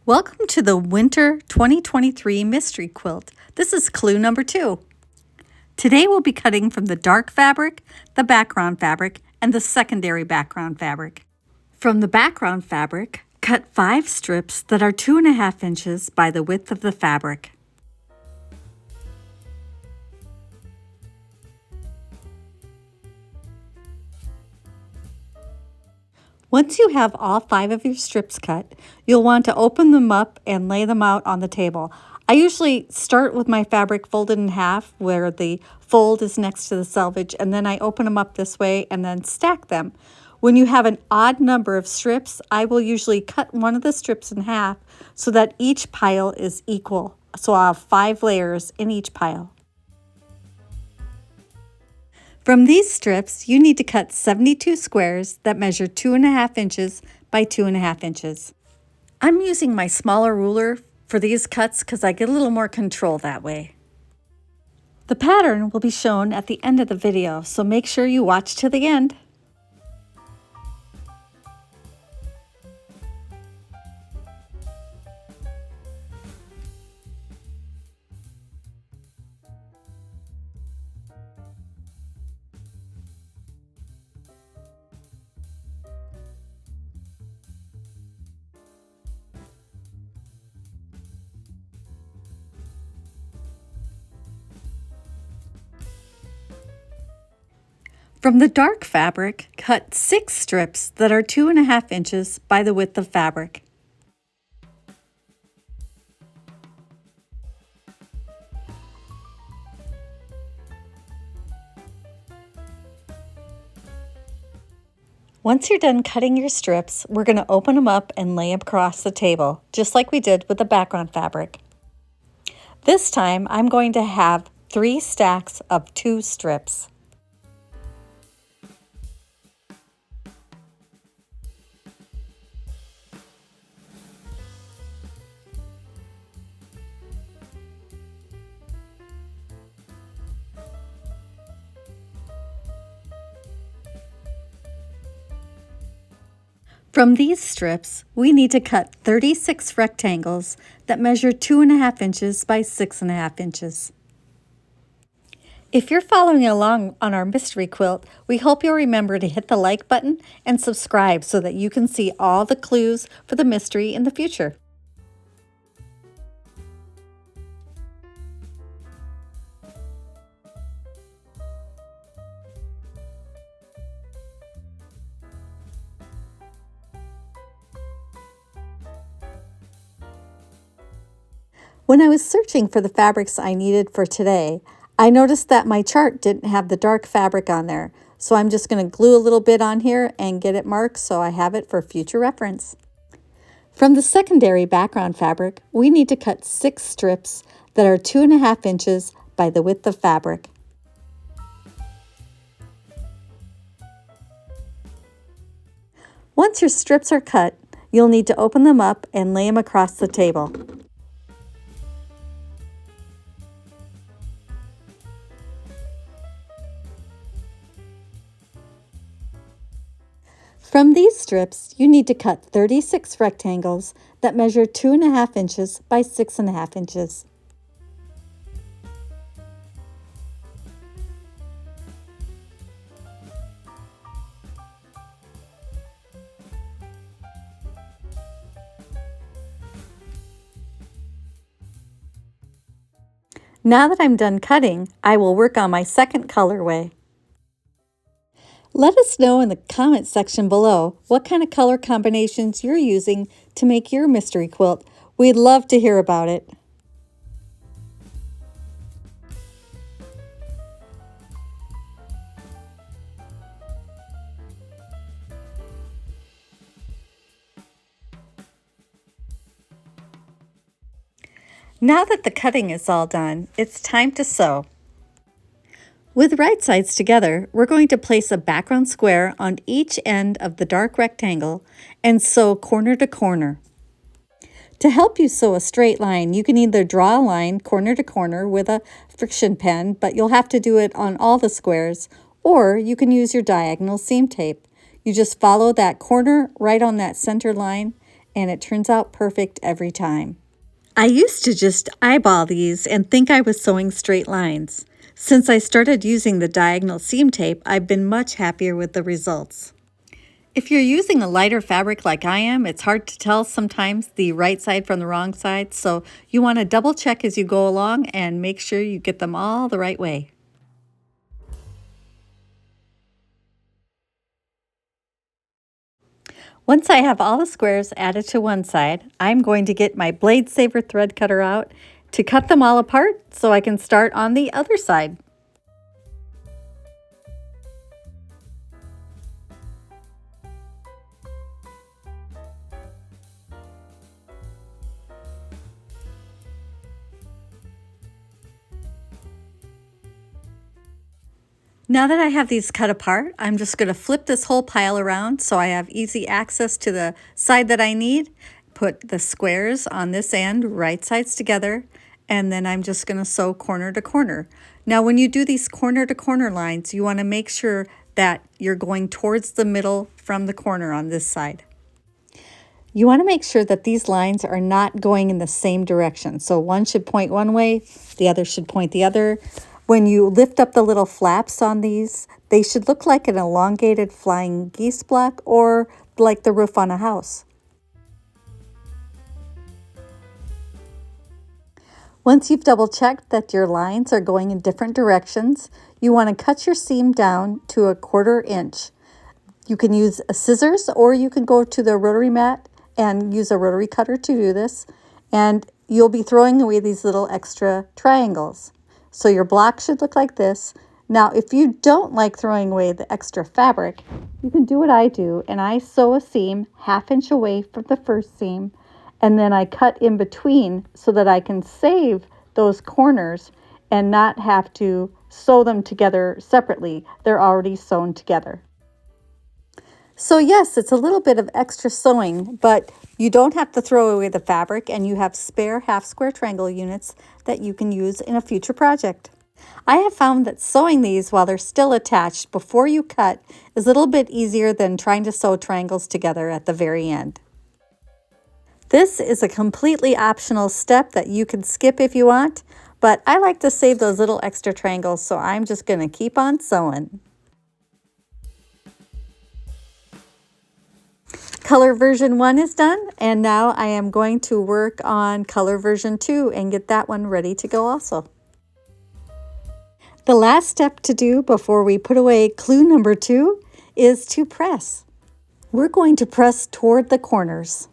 Welcome to the Winter 2023 Mystery Quilt. This is clue number 2. Today we'll be cutting from the dark fabric, the background fabric, and the secondary background fabric. From the background fabric, cut 5 strips that are 2.5 inches by the width of the fabric. Once you have all 5 of your strips cut, you'll want to open them up and lay them out on the table. I usually start with my fabric folded in half where the fold is next to the selvage, and then I open them up this way and then stack them. When you have an odd number of strips, I will usually cut one of the strips in half so that each pile is equal. So I'll have 5 layers in each pile. From these strips, you need to cut 72 squares that measure 2.5 inches by 2.5 inches. I'm using my smaller ruler for these cuts because I get a little more control that way. The pattern will be shown at the end of the video, so make sure you watch to the end. From the dark fabric, cut 6 strips that are 2.5 inches by the width of fabric. Once you're done cutting your strips, we're going to open them up and lay them across the table, just like we did with the background fabric. This time, I'm going to have 3 stacks of 2 strips. From these strips, we need to cut 36 rectangles that measure 2.5 inches by 6.5 inches. If you're following along on our mystery quilt, we hope you'll remember to hit the like button and subscribe so that you can see all the clues for the mystery in the future. When I was searching for the fabrics I needed for today, I noticed that my chart didn't have the dark fabric on there, so I'm just going to glue a little bit on here and get it marked so I have it for future reference. From the secondary background fabric, we need to cut 6 strips that are 2.5 inches by the width of fabric. Once your strips are cut, you'll need to open them up and lay them across the table. From these strips, you need to cut 36 rectangles that measure 2.5 inches by 6.5 inches. Now that I'm done cutting, I will work on my second colorway. Let us know in the comment section below what kind of color combinations you're using to make your mystery quilt. We'd love to hear about it. Now that the cutting is all done, it's time to sew. With right sides together, we're going to place a background square on each end of the dark rectangle and sew corner to corner. To help you sew a straight line, you can either draw a line corner to corner with a friction pen, but you'll have to do it on all the squares, or you can use your diagonal seam tape. You just follow that corner right on that center line and it turns out perfect every time. I used to just eyeball these and think I was sewing straight lines. Since I started using the diagonal seam tape, I've been much happier with the results. If you're using a lighter fabric like I am, it's hard to tell sometimes the right side from the wrong side, so you want to double check as you go along and make sure you get them all the right way. Once I have all the squares added to one side, I'm going to get my Blade Saver thread cutter out to cut them all apart so I can start on the other side. Now that I have these cut apart, I'm just going to flip this whole pile around so I have easy access to the side that I need. Put the squares on this end, right sides together, and then I'm just going to sew corner to corner. Now when you do these corner to corner lines, you want to make sure that you're going towards the middle from the corner on this side. You want to make sure that these lines are not going in the same direction. So one should point one way, the other should point the other. When you lift up the little flaps on these, they should look like an elongated flying geese block or like the roof on a house. Once you've double checked that your lines are going in different directions, you want to cut your seam down to 1/4 inch. You can use a scissors or you can go to the rotary mat and use a rotary cutter to do this. And you'll be throwing away these little extra triangles. So your block should look like this. Now, if you don't like throwing away the extra fabric, you can do what I do, and I sew a seam 1/2 inch away from the first seam, and then I cut in between so that I can save those corners and not have to sew them together separately. They're already sewn together. So yes, it's a little bit of extra sewing, but you don't have to throw away the fabric, and you have spare half square triangle units that you can use in a future project. I have found that sewing these while they're still attached before you cut is a little bit easier than trying to sew triangles together at the very end. This is a completely optional step that you can skip if you want, but I like to save those little extra triangles, so I'm just going to keep on sewing. Color version 1 is done, and now I am going to work on color version 2 and get that one ready to go also. The last step to do before we put away clue number 2 is to press. We're going to press toward the corners.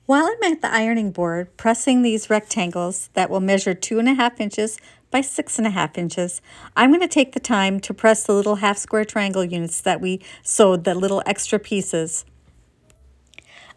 While I'm at the ironing board pressing these rectangles that will measure 2.5 inches by 6.5 inches, I'm going to take the time to press the little half square triangle units that we sewed, the little extra pieces.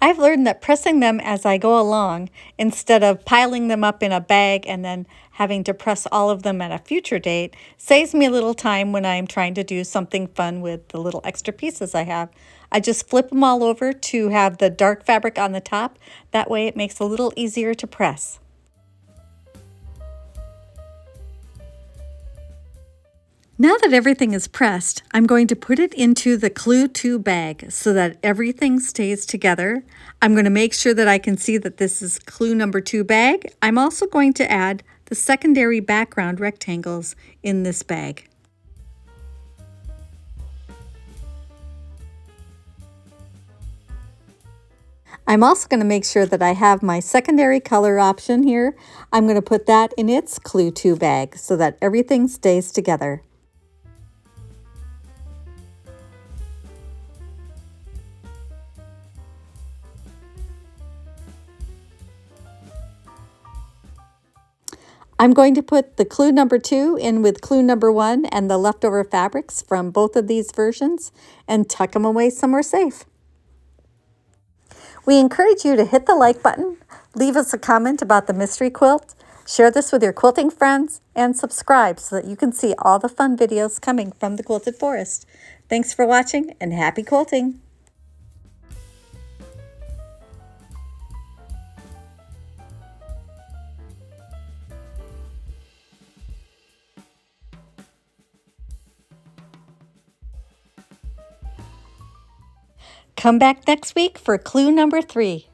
I've learned that pressing them as I go along, instead of piling them up in a bag and then having to press all of them at a future date, saves me a little time when I'm trying to do something fun with the little extra pieces I have. I just flip them all over to have the dark fabric on the top. That way it makes it a little easier to press. Now that everything is pressed, I'm going to put it into the Clue 2 bag so that everything stays together. I'm going to make sure that I can see that this is Clue number 2 bag. I'm also going to add the secondary background rectangles in this bag. I'm also going to make sure that I have my secondary color option here. I'm going to put that in its Clue 2 bag so that everything stays together. I'm going to put the clue number 2 in with clue number 1 and the leftover fabrics from both of these versions and tuck them away somewhere safe. We encourage you to hit the like button, leave us a comment about the mystery quilt, share this with your quilting friends, and subscribe so that you can see all the fun videos coming from the Quilted Forest. Thanks for watching and happy quilting! Come back next week for clue number 3.